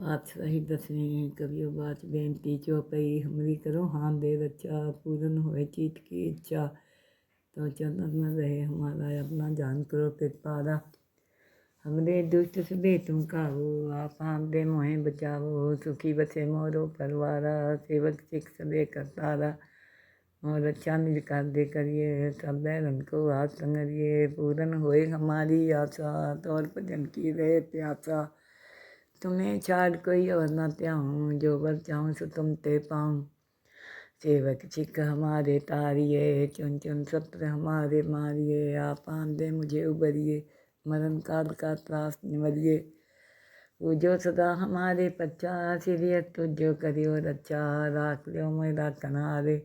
पातशाही ही दसवीं कवियो बात बेनती चौपई हमरी करो हाथ दे रचा पूरन होए चीत की इच्छा तो चरण में रहे हमारा अपना जान करो कृपारा हमरे दुष्ट सभे तुम काहो आप हाथ दे मोहे बचावो सुखी बसे मोरो परवारा सेवक सिख सभे करतारा और अच्छा निज कर दे करिए सब बैरन को हाथ संगरिए पूरन होए हमारी आशा तौर भजन की रहे प्यासा तुम्हें छाड़ कोई और न त्याऊँ जो वर चाहूँ सो तुम ते पाऊँ सेवक सिख हमारे तारिये चुन चुन सत्र हमारे मारिए आप आंदे मुझे उबरिए मरण काल का त्रास निवरिए वो जो सदा हमारे पच्चा सीरियत तुझो करियो रचा राख लो मेरा कनारे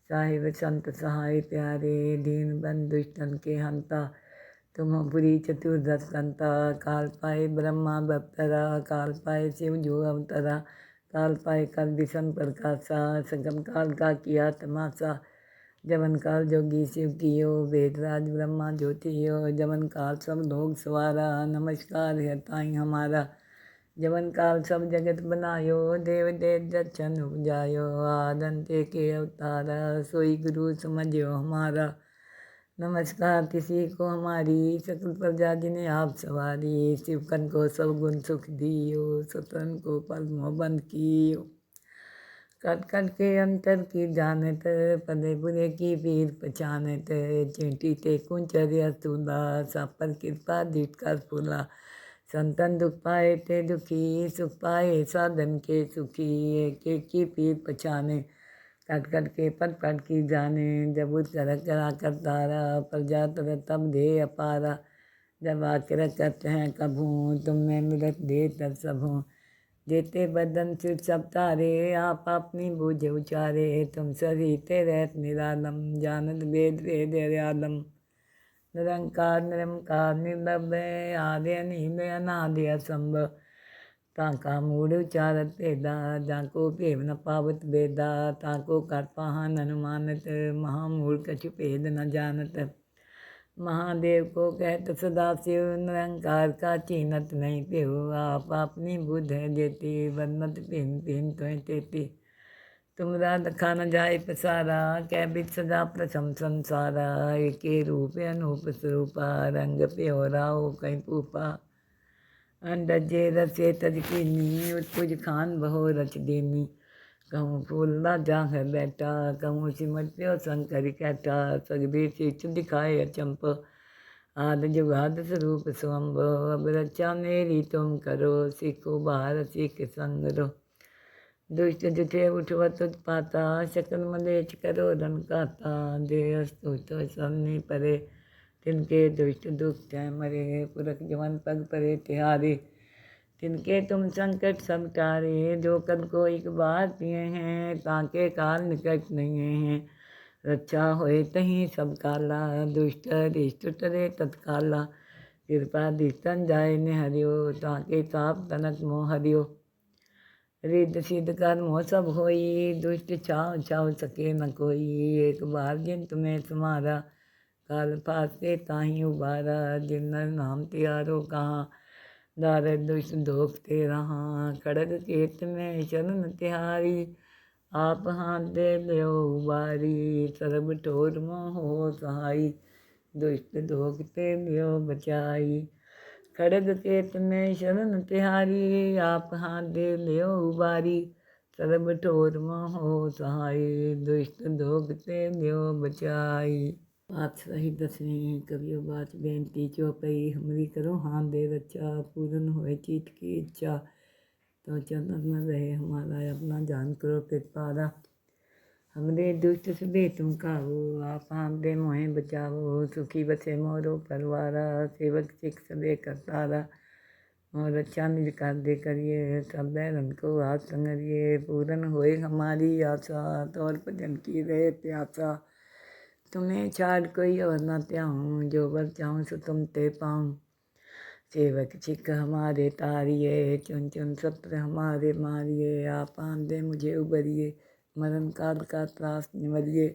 साहिब संत सहाय प्यारे दीन बंधु दुष्टन के हंता तुम पुरी चतुर्दश कंता काल पाए ब्रह्मा बप्तरा काल पाए शिव जो अवतरा काल पाए कल विषम प्रकाशा संगम काल का किया तमाशा जमन काल जोगी शिव कियो वेदराज ब्रह्मा ज्योतियो जमन काल सब लोग सवारा नमस्कार है ताई हमारा जमन काल सब जगत बनायो देव देव दर्शन उपजायो आदंते के अवतारा सोई गुरु समझियो हमारा नमस्कार किसी को हमारी सकल प्रजा जिन्हें आप सवारी शिवकन को सब गुण सुख दियो सतन को पद्मो बंद कियो कट कट के अंतर की जानत पदे बुरे की पीर पहचानत चींटी ते कुंचर्य तुला सब पर कृपा दीट कर फूला संतन दुख पाए ते दुखी सुख पाए साधन के सुखी एक एक की पीर पहचाने कट कट के पट पट की जाने जब उस करा कर तारा प्रजा तर तब दे अपारा जब आकर करते हैं कभू तुम में मिलत दे तर सबू देते बदन सिर सब तारे आप अपनी बूझ उचारे तुम सरीते रहत निरालम जानत वेद वेद आलम निरंकार निरंकार निर्लभय आदि अनिल अनादि असंभव ताका मूढ़ उचारत भेदा जाको भेव न पावत बेदा ताको कर पाहन अनुमानत महामूढ़ कछु भेद न जानत महादेव को कहत सदाशिव निरंकार का चीनत नहीं पेहु आप अपनी बुद्ध है देती बदमत पिन पिन तो तेती तुमरा दखा न जाए पसारा कै बिच सदा प्रथम संसारा एक रूप अनूप स्वरूपा रंग प्योरा हो कहीं पूपा अंडजे रसे तजकीनी उत्पुज खान बहो रच देनी कहूँ फूल राजा है बैठा कहूँ सिमट प्यो शंकर कैठा सगदे चित दिखाए अचंप आद जुगाद स्वरूप स्वम्भ अब रचा मेरी तुम करो सीखो बाहर सीख संग रो दुष्ट जुठे उठवत उत्पाता शकल मलेच करो रन काता दे अस्तु तो सबने परे तिनके दुष्ट दुख तय मरे पुरख जवन पग परे तिहारे तिनके तुम संकट सब टारे जो कद को एक बार पिए हैं ताके काल निकट नहीं हैं रक्षा होए तहीं सब काला दुष्ट रिष्ट टरे तत्काला कृपा दिस्तन जाए निहरियो ताके ताप तनक मोह हरियो रिद्ध सिद्ध कर मोह सब होई दुष्ट छाव छाव सके न कोई एक बार जिन तुम्हें तुम्हारा काल फासे ताही उबारा जिन नाम त्यारो कहाँ दार दुष्ट दोख ते रहा खड़ग केत में शरण तिहारी आप हाथ दे लो उबारी सरब ठोर मोह सहाई दुष्ट दोख ते लियो बचाई खड़ग केत में शरण तिहारी आप हाथ दे लियो उबारी सरब ठोर मोह सहाई दुष्ट दोख ते लियो बचाई पातशाही दसवीं कवियो बात बेनती चौपई हमरी करो हाथ दे रचा पूरन होए चीत की इच्छा तो चरण में रहे हमारा अपना जान करो कृपारा हमरे दुष्ट सभे तुम काहो आप हाथ दे मोहे बचावो सुखी बसे मोरो परवारा सेवक सिख सभे करतारा और अच्छा निज कर दे करिए सब बैरन को हाथ संगरिए पूरन होए हमारी आशा तौर भजन की रहे प्यासा तुम्हें छाड़ कोई और न त्याऊँ जो वर चाहूँ सो तुम ते पाऊँ सेवक सिख हमारे तारिये चुन चुन सत्र हमारे मारिए आप आंदे मुझे उबरिए मरण काल का त्रास निवरिए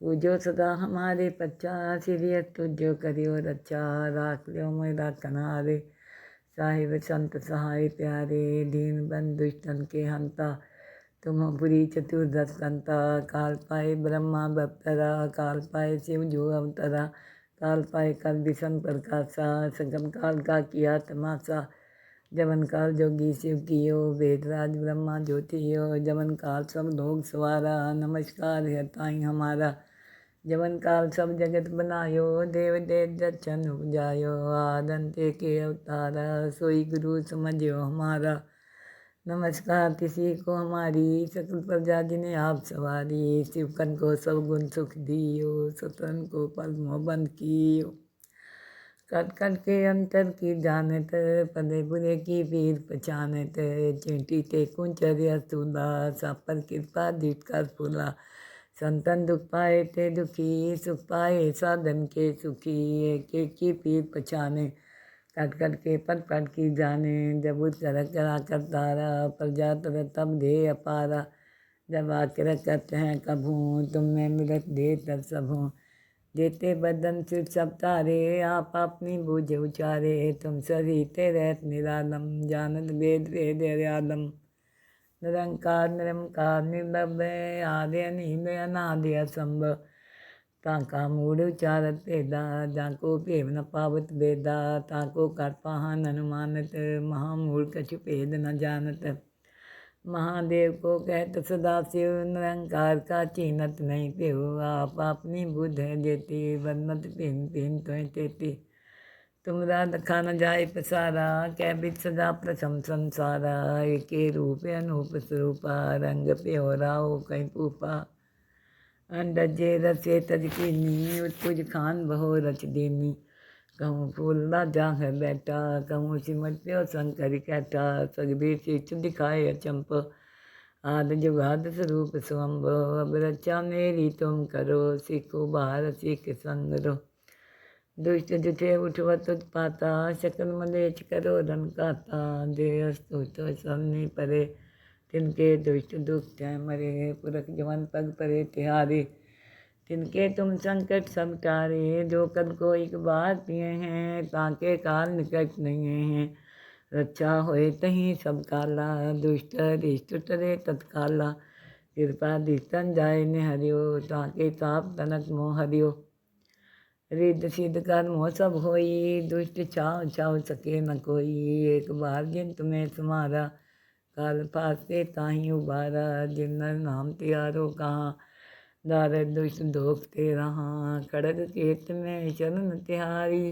वो जो सदा हमारे पच्चा सीरियत तुझो करियो रचा राख लो मेरा कनारे साहिब संत सहाय प्यारे, दीन बंधु दुष्टन के हंता, तुम पुरी चतुर्दश कंता। काल पाए ब्रह्मा बप्तरा, काल पाए शिव जो अवतरा, काल पाए कल विषम प्रकाशा, संगम काल का किया तमाशा। जवन काल जोगी शिव कियो, वेदराज ब्रह्मा ज्योतियो, जवन काल सब लोग सवारा, नमस्कार है ताई हमारा। जवन काल सब जगत बनायो, देव देव दर्शन उपजायो, आदंते के अवतारा, सोई गुरु समझियो हमारा। नमस्कार किसी को हमारी, सकल प्रजा जिन्हें आप सवारी, शिवकन को सब गुण सुख दियो, सतन को पद्मो बंद कियो। कट कट के अंतर की जानत, पदे बुरे की पीर पहचानत, चींटी ते कुंचर्य सूला, सापर कृपा दीट कर फूला। संतन दुख पाए ते दुखी, सुख पाए साधन के सुखी, एक की पीर पहचाने, कट कट के पट पट की जाने। जब उतर करा कर तारा, प्रजा तर तब दे अपारा। जब आकर करते हैं कभू, तुम में मिलत दे तर सबू। जेते बदन सिर सब तारे, आप अपनी बूझ उचारे, तुम सरीते रहत निरालम, जानत वेद वेद आलम। निरंकार निरंकार निर्लभय, आदि नील अनादि असंभव। ताका मूढ़ उचारत भेदा, जाको भेव न पावत बेदा, ताको कर पाहन अनुमानत, महामूढ़ कछु भेद न जानत। महादेव को कहत सदाशिव, निरंकार का चीनत नहीं पेहु, आप अपनी बुद्ध है देती, बदमत भिन्न भिन्न तो तेती। तुमरा लखा न जाय पसारा, कै बिच सदा प्रथम संसारा, एके रूप अनूप स्वरूपा, रंग प्योरा हो कहीं पूपा। अंडजे रसे तज कीनी, उत्पुज खान बहो रच देनी। कहूँ फूल जाह बैठा, कहूँ सिमट प्यो शंकर कैठा, सगबीर शीच दिखाए अचंप, आद जुगाद स्वरूप स्वम्भ। अब रचा मेरी तुम करो, सीखो बाहर सीख संग रो। दुष्ट जुठे उठवत उत्पाता, शकल मलेच करो रन काता, दे अस्तुत सबनी परे, तिनके दुष्ट दुख तय मरे। पुरख जवन पग परे तिहारे, तिनके तुम संकट सब टारे। जो कद को एक बार पिए हैं, ताके काल निकट नहीं हैं। रक्षा होए तहीं सब काला, दुष्ट रिष्ट टरे तत्काला। कृपा दिस्तन जाय ने हरियो, ताके ताप तनक मोह हरियो। रिद्ध सिद्ध कर मोह सब होई, दुष्ट छाव छाव सके न कोई। एक बार जिन तुम्हें तुम्हारा, काल फासे ताही उबारा। जिन नर नाम त्यारो कहाँ, दार दुष्ट धोखते रहा। खड़ग केत में शरण तिहारी,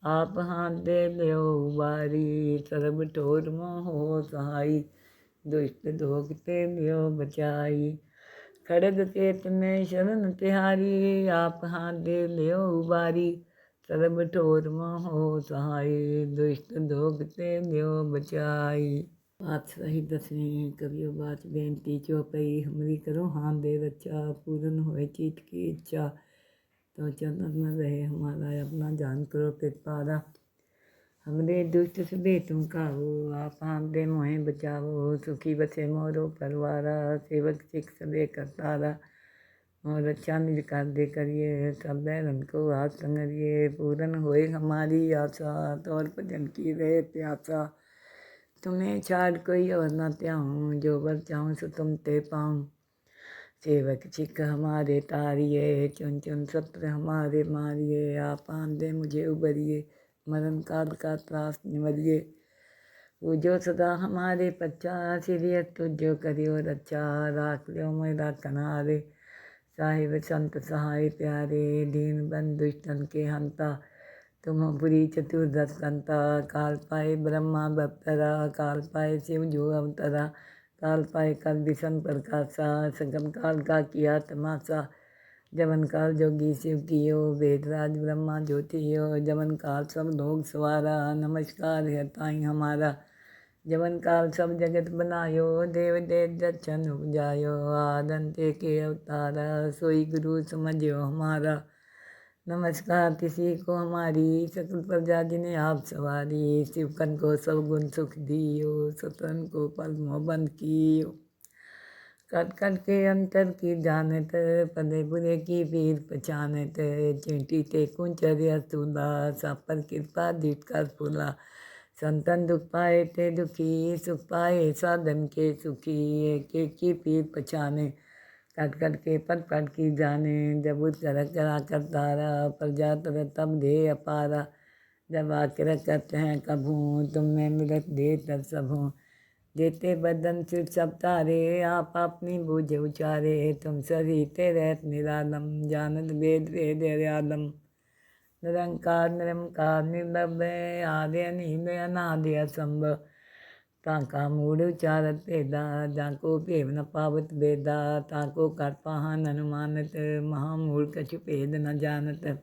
आप हाथ दे लो उबारी। सर्ब ठोर मोह हो सहाई, दुष्ट धोखते लियो बचाई। खड़ग केत में शरण तिहारी, आप हाथ दे लियो उबारी। सर्ब ठोर मोह हो सहाई, दुष्ट धोखते लियो बचाई। पातशाही दसवीं कवियो बात बेनती चौपई, हमरी करो हाथ दे रक्षा, पूरन होए चीत की इच्छा। तो चंदन में रहे हमारा अपना जान करो कृपारा। हमरे दुष्ट से तुम काहो, आप हाथ दे मोहे बचाओ। सुखी बसे मोरो परवारा, सेवक सिख सबे करतारा। और अच्छा निज कर दे करिए, सब बैरन को हाथ संगरिए। पूरन होए हमारी आशा, तौर भजन की रहे प्यासा। तुम्हें छाड़ कोई और न त्याऊँ, जो वर चाहूँ सो तुम ते पाऊँ। सेवक सिख हमारे तारिये, चुन चुन सत्र हमारे मारिए। आप आन दे मुझे उबरिए, मरण काल का त्रास निवरिए। पूजो सदा हमारे पच्चा, सीरियत तुझो करियो रक्षा। राख लो मेरा कनारे, साहिब संत सहाय प्यारे। दीन बंधु दुष्टन के हंता, तुम पुरी चतुर्दश कंता। काल पाए ब्रह्मा बप्तरा, काल पाए शिव जो अवतरा। काल पाए कल विषम प्रकाशा, संगम काल का किया तमाशा। जवन काल जोगी शिव कियो, वेदराज ब्रह्मा ज्योतियो। जवन काल सब लोग सवारा, नमस्कार है ताई हमारा। जवन काल सब जगत बनायो, देव देव दर्शन उपजायो। आदंते के अवतारा, सोई गुरु समझियो हमारा। नमस्कार किसी को हमारी, सकल प्रजा जिन्हें आप सवारी। शिवकन को सब गुण सुख दियो, सतन को पद्मो बंद कियो। कट कट के अंतर की जानत, पदे बुरे की पीर पहचानत। चींटी ते कुंचर्य सूला, सापर कृपा दीट कर फूला। संतन दुख पाए ते दुखी, सुख पाए साधन के सुखी। एक एक की पीर पछाने, कट कट के पट पट की जाने। जब उठ कर करा कर तारा, प्रजा तर तब दे अपारा। जब आकर कहते हैं कभू, तुम में मिलत दे तब सबूँ। जेते बदन सिर सब तारे, आप अपनी बूझ उचारे। तुम सरीते रहत निरालम, जानत वेद वेद आलम। निरंकार निरंकार निर्लभय, आदि अनील अनादि असंभव। ताका मूढ़ उचारत भेदा, जाको भेव न पावत भेदा। ताको कर पाहन अनुमानत, महामूढ़ कछु भेद न जानत।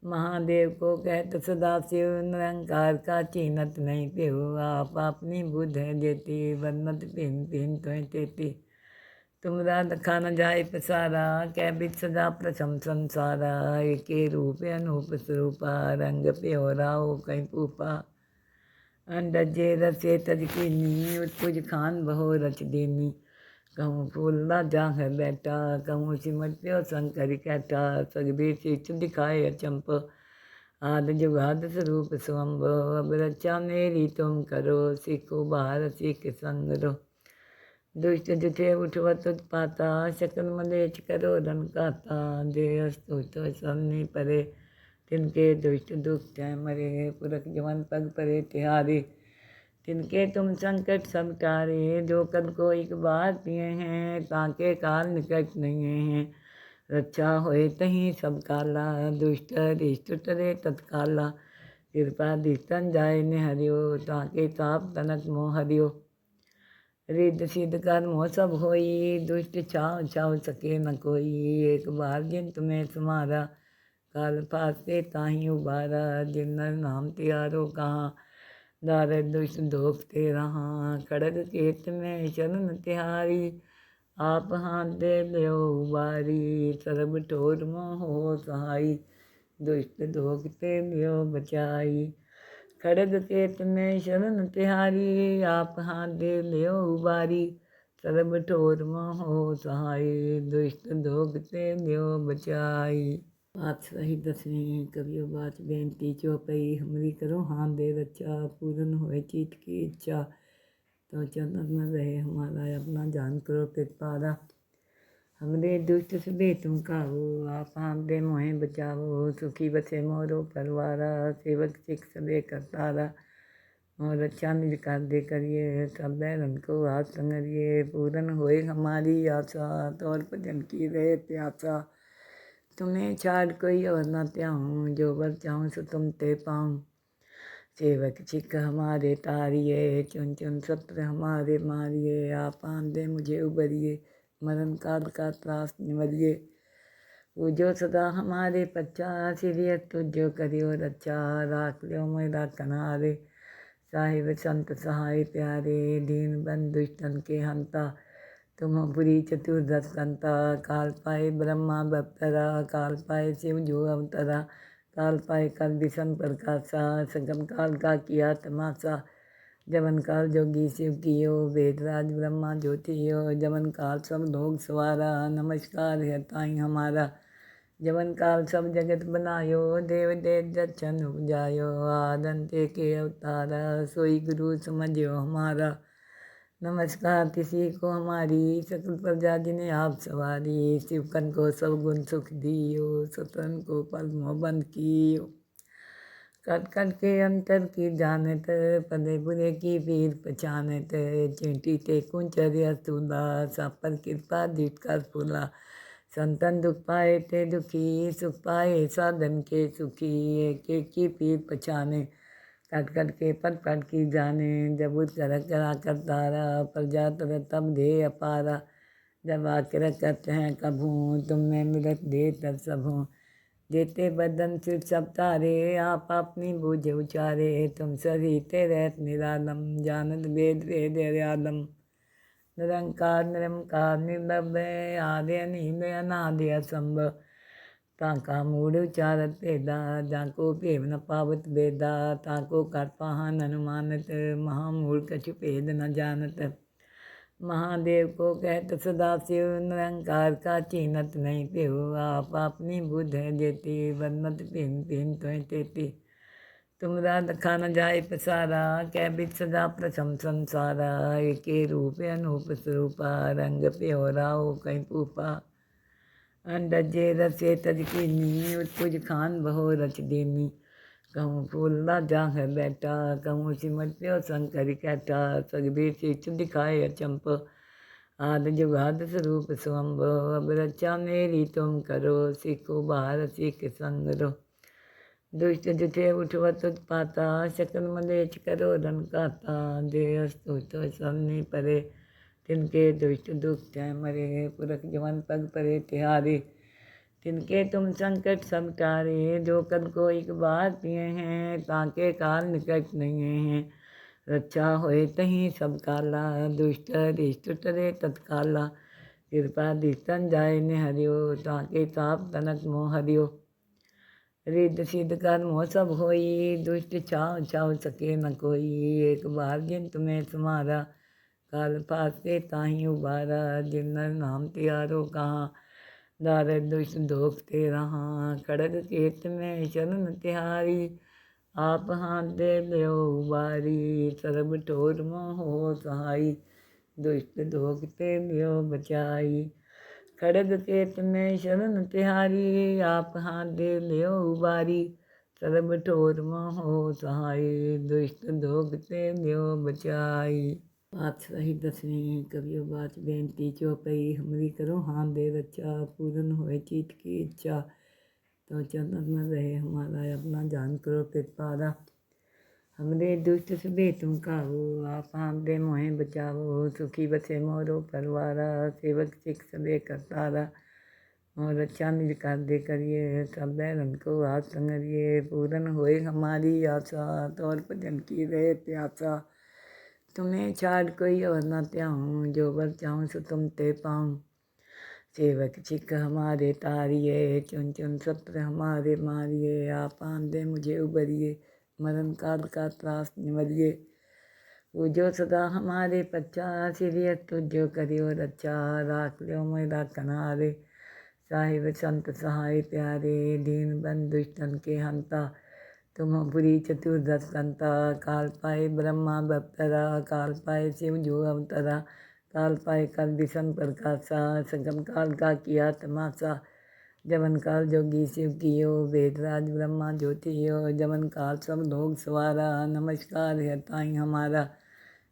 महादेव को कहत सदाशिव, निरंकार का चीनत नहीं पेहु। आप अपनी बुद्ध है देती, वर्णत भिन्न भिन्न त्वं तेती। तुमरा लखा न जाय पसारा, कै बिच सदा प्रथम संसारा। एके रूप अनूप स्वरूपा, रंग प्योराओ कहीं पूपा। अंडजे रसे तज कीनी, उत्पुज खान बहो रच देनी। कहूँ फूल राजा है बैठा, कहूँ सिमट प्यो शंकर कैठा। सगदे चित दिखाए अचंप, आद जुगाद स्वरूप स्वंभ। अब रक्षा मेरी तुम करो, सीखो बाहर सीख संग रो। दुष्ट जुठे उठवत उत्पाता, शकल मलेच करो रन काता। जे अस्तु तो सबने परे, तिनके दुष्ट दुख तय मरे। पुरख जवन पग परे तिहारे, तिनके तुम संकट सब टारे। जो कद को एक बार पिए हैं, ताके काल निकट नहीं हैं। रक्षा होए तहीं सब काला, दुष्ट रिष्ट टरे तत्काला। कृपा दिस्तन जाय निहरियो, ताके ताप तनक मोह हरियो। रिद्ध सिद्ध कर मोह सब होई, दुष्ट छाव छाव सके न कोई। एक बार जिन तुम्हें समारा, काल फासे ताही उबारा। जिन नर नाम तिहारो कहाँ, दार दुष्ट दोख ते रहा। खड़ग केत में शरण तिहारी, आप हाथ दे ल्यो उबारी। सर्ब ठोर मोह हो सहाई, दुष्ट दोख ते ल्यो बचाई। खड़ग केत में शरण तिहारी, आप हाथ दे ल्यो उबारी। सर्ब ठोर मोह हो सहाई, दुष्ट दोख ते ल्यो बचाई। पातशाही दसवीं कवियो बात बेनती चौपई। हमरी करो हाथ दे रक्षा, पूरन होए चीत की इच्छा। तो चरणन में रहे हमारा, अपना जान करो कृपारा। हमरे दुष्ट सभे तुम काहो, आप हाथ दे मोहे बचावो। सुखी बसे मोरो परवारा, सेवक सिख सबे करतारा। और रक्षा निज कर दे करिए, सब बैरन को हाथ संगरिए। पूरन होए हमारी आशा, तौर भजन की रहे प्यासा। तुम्हें छाड़ कोई और न त्याऊँ, जो वर चाहूँ सो तुम ते पाऊँ। सेवक सिख हमारे तारिये, चुन चुन सत्र हमारे मारिए। आप आन दे मुझे उबरिए, मरण काल का त्रास निवरिए। पूजो सदा हमारे पच्चा, सिरियत तुझो करियो रक्षा। राख ल्यो मेरा कनारे, साहिब संत सहाय प्यारे। दीन बंधु दुष्टन के हंता, तुम पुरी चतुर्दश कंता। काल पाए ब्रह्मा बप्तरा, काल पाए शिव जो अवतरा। काल पाए कर विषम प्रकाशा, संगम काल का किया तमाशा। जवन काल जोगी शिव कियो, वेदराज ब्रह्मा ज्योतियो। जवन काल सब लोग सवारा, नमस्कार है ताई हमारा। जवन काल सब जगत बनायो, देव देव दर्शन उपजायो। आदंते के अवतारा, सोई गुरु समझियो हमारा। नमस्कार किसी को हमारी, सकल प्रजा जिन्हें आप सवारी। शिवकन को सब गुण सुख दियो, सतन को पल मोह बंद कियो। कट कट के अंतर की जानत, पदे बुरे की पीर पहचानत। चींटी ते कुंचर्य स्थूला, सब पर कृपा दीट कर फूला। संतन दुख पाए ते दुखी, सुख पाए साधन के सुखी। एक एक की पीर पहचाने, कट कट के पट पट की जाने। जब उठ कर करा कर तारा, प्रजा तर तब दे अपारा। जब आकर कहते हैं कभू, तुम में मिलत दे तब सबूँ। जेते बदन सिर सब तारे, आप अपनी बूझ उचारे। तुम सरीते रहत निरालम, जानत वेद वेद आलम। निरंकार निरंकार निर्लभय, आदि अनील अनादि असंभव। ताका मूढ़ उचारत भेदा, जाको भेव न पावत भेदा। ताको कर पाहन अनुमानत, महामूढ़ कछु भेद न जानत। महादेव को कहत सदाशिव, निरंकार का चीनत नहीं पेहु। आप अपनी बुद्ध है देती, वर्णत भिन्न भिन्न त्वं तेती। तुमरा दखा न जाए पसारा, कै बिच सदा प्रथम संसारा। एके रूप अनूप स्वरूपा, रंग प्योरा हो कई पूपा। अंडजे रसे तज कीनी, उत्पुज खान बहो रच दीनी। कहूँ फूल राजा है बैठा, कहूँ सिमट प्यो शंकर कैठा। सगदे सिच दिखाए अचंप, आद जुगाद स्वरूप स्वंभ। अब रचा मेरी तुम करो, सीखो बाहर सीख संग रो। दुष्ट जुठे उठवत उत्पाता, शकल मलेच करो रन काता। जे अस्तु तो सबने परे, तिनके दुष्ट दुख तय मरे। पुरख जवन पग परे तिहारे, तिनके तुम संकट सब टारे। जो कद को एक बार पिए हैं, ताके काल निकट नहीं हैं। रक्षा होए तहीं सब काला, दुष्ट रिष्ट टरे तत्काला। कृपा दिस्तन जाय निहरियो, ताके ताप तनक मोह हरियो। रिद्ध सिद्ध कर मोह सब होई, दुष्ट छाव छाव सके न कोई। एक बार जिन तुम्हें तुम्हारा, काल फासे ताही उबारा। जिन नर नाम तिहारो कहाँ, दार दुष्ट दोख ते रहा। खड़ग केत में शरण तिहारी, आप हाथ दे ल्यो उबारी। सरब ठोर मोह हो सहाई, दुष्ट दोख ते ल्यो बचाई। खड़ग केत में शरण तिहारी, आप हाथ दे ल्यो उबारी। सरब ठोर मोह हो सहाय, दुष्ट दोख ते ल्यो बचाई। पातशाही दसवीं कवियो बात बेनती चौपई। हमरी करो हाथ दे रचा, पूरन होए चीत की इच्छा। तो चरण में रहे हमारा, अपना जान करो कृपारा। हमरे दुष्ट सभे तुम काहो, आप हाथ दे मोहे बचावो। सुखी बसे मोरो परवारा, सेवक सिख सबे करतारा। और रक्षा निज कर दे करिए, सब बैरन को हाथ संगरिए। पूरन होए हमारी आशा, तौर भजन की रहे प्यासा। तुम्हें छाड़ कोई और न त्याऊँ, जो बर चाहूँ सो तुम ते पाऊँ। सेवक सिख हमारे तारिये, चुन चुन सत्र हमारे मारिए। आप हाथ दे मुझे उबरिए, मरण काल का त्रास निवरिए। पूजो सदा हमारे पच्चा, सीरियत तुझो करियो रक्षा। राख ल्यो मैं राखन हारे, साहिब संत सहाय प्यारे। दीन बंधु दुष्टन के हंता, तुम पुरी चतुर्दश संता। काल पाए ब्रह्मा बप्तरा, काल पाए शिव जो अवतरा। काल पाए कल विषम प्रकाशा, संगम काल का किया तमाशा। जवन काल जोगी शिव कियो, वेदराज ब्रह्मा ज्योतियो। जवन काल सब लोग सवारा, नमस्कार है ताई हमारा।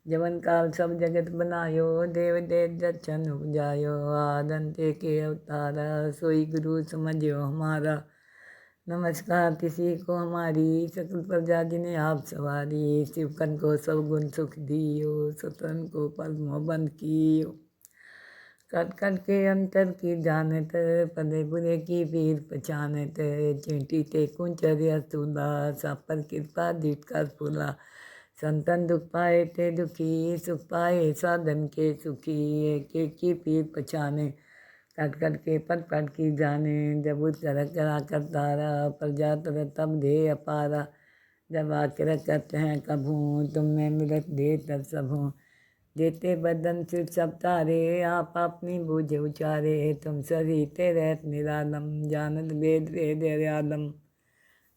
जवन काल सब जगत बनायो, देव देव दर्शन उपजायो। आदंते के अवतारा, सोई गुरु समझियो हमारा। नमस्कार किसी को हमारी, सकल प्रजा जिन्हें आप सवारी। शिवकन को सब गुण सुख दियो, सतन को पद्मो बंद कियो। कट कट के अंतर की जानत, पदे बुरे की पीर पहचानत। चींटी ते कुंचर्य सूला, सापर कृपा दीट कर फूला। संतन दुख पाए ते दुखी, सुख पाए साधन के सुखी। एक एक की पीर पहचाने, कट कट के पट पट की जाने। जब उस करा कर तारा, प्रजा तर तब दे अपारा। जब आकर कहते हैं कभूँ, तुम में मिलत दे तर सबूँ। देते बदन सिर सब तारे, आप अपनी बूझ उचारे। तुम सरीते रहत निरालम, जानत वेद वेद आलम।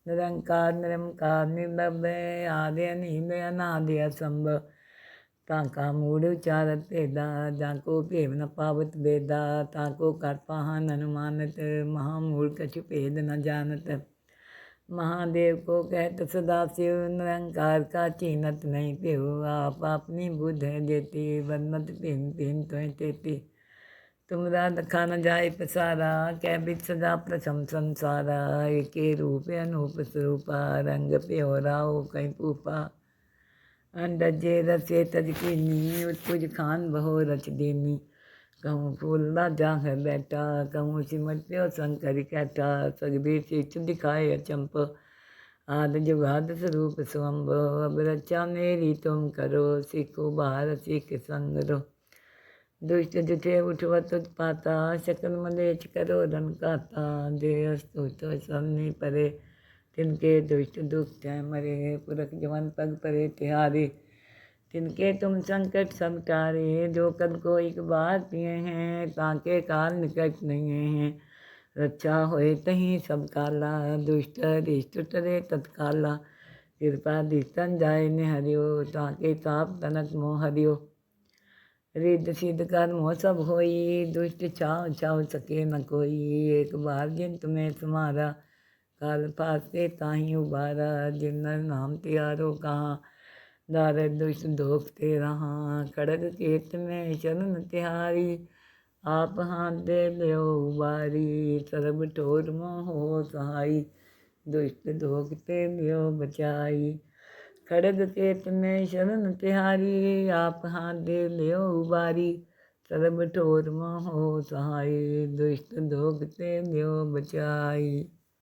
निरंकार निरंकार निर्लभय, आदि अनिल अनादि असंभव। ताका मूढ़ उचारत वेदा, जाको भेव न पावत वेदा। ताको कर पाहन अनुमानत, महामूढ़ कछु भेद न जानत। महादेव को कहत सदाशिव, निरंकार का चीनत नहीं प्यो। आप अपनी बुद्ध है देती, बनमत भिन भिन त्वें तेती। तुमरा दखा न जाए पसारा, कै बिच सदा प्रथम संसारा। एके रूप अनूप स्वरूपा, रंग प्योरा हो कई पूपा। अंडजे रसे तज कीनी, उत्पुज खान बहो रच दीनी। कहूँ फूल राजा है बैठा, कहूँ सिमट प्यो शंकर कैठा। सगदे सिच दिखाए अचंप, आद जुगाद स्वरूप स्वंभ। अब रक्षा मेरी तुम करो, सीखो बाहर सीख संग रो। दुष्ट जुठे उठवत उत्पाता, शकल मलेच करो रन काता। जे अस्तु तो सबने परे, तिनके दुष्ट दुख तय मरे। पुरख जवन पग परे तिहारे, तिनके तुम संकट सब टारे। जो कद को एक बार पिए हैं, ताके काल निकट नहीं हैं। रक्षा होए तहीं सब काला, दुष्ट रिष्ट टरे तत्काला। कृपा दितन जाय ने हरियो, ताके ताप तनक मोह हरियो। रिद्ध सिद्ध कर्म हो सब होई, दुष्ट छाव छाव सके न कोई। एक बार जिन तुम्हें तुम्हारा, काल फासे ताही उबारा। जिन नर नाम त्यारो कहाँ, दारद दुष्ट दोख ते रहा। खड़ग केत में शरण तिहारी, आप हाथ दे लियो उबारी। सर्ब ठोर मोह हो सहाई, दुष्ट दोख ते लियो बचाई। खड़ग केत में शरण तिहारी, आप हाथ दे लियो उबारी। सर्ब ठोर मोह हो सहाई, दुष्ट दोख ते लियो बचाई।